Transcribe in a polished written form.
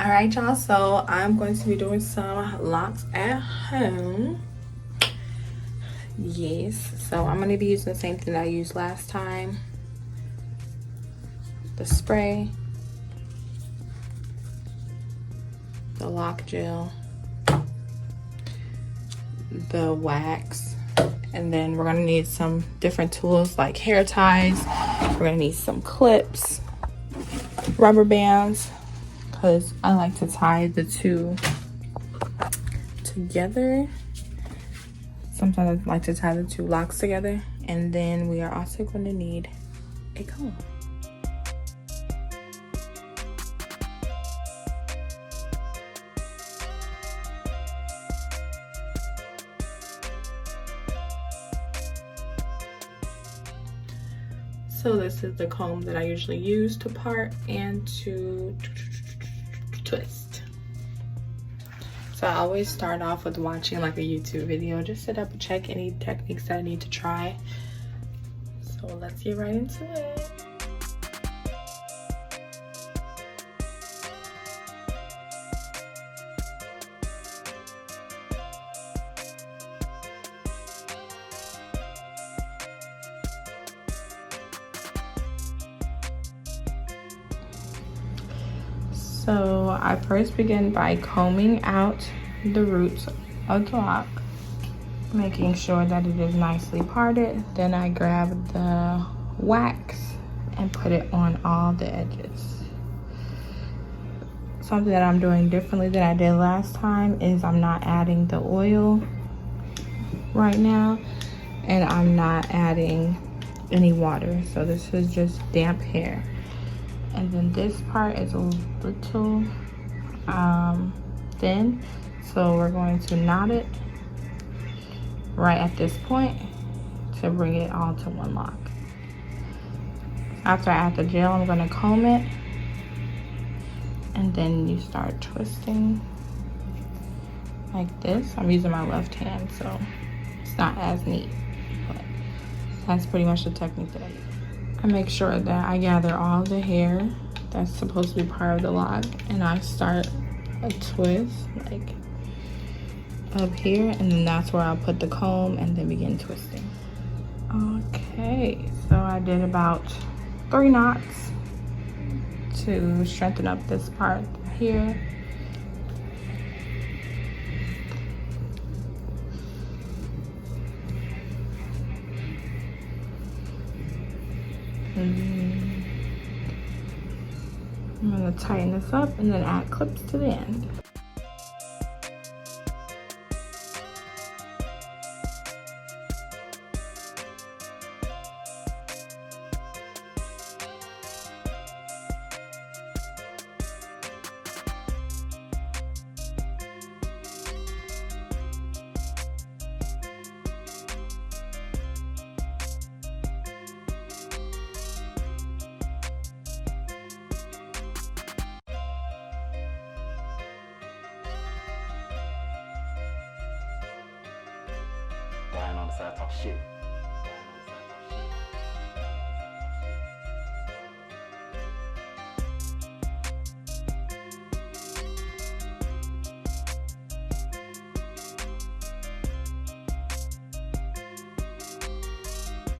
All right, y'all, so I'm going to be doing some locks at home. Yes, so I'm going to be using the same thing that I used last time. The spray, the lock gel, the wax, and then we're going to need some different tools like hair ties. We're going to need some clips, rubber bands, because I like to tie the two together. Sometimes I like to tie the two locks together. And then we are also going to need a comb. So this is the comb that I usually use to part and to twist. So I always start off with watching like a YouTube video just to double check any techniques that I need to try. So let's get right into it. So I first begin by combing out the roots of the lock, making sure that it is nicely parted. Then I grab the wax and put it on all the edges. Something that I'm doing differently than I did last time is I'm not adding the oil right now, and I'm not adding any water. So this is just damp hair. And then this part is a little thin, so we're going to knot it right at this point to bring it all to one lock. After I add the gel, I'm going to comb it, and then you start twisting like this. I'm using my left hand, so it's not as neat, but that's pretty much the technique that I use. I make sure that I gather all the hair that's supposed to be part of the lock, and I start a twist like up here, and then that's where I'll put the comb and then begin twisting. Okay, so I did about 3 knots to strengthen up this part here. I'm going to tighten this up and then add clips to the end. Dying on the side, talk shit.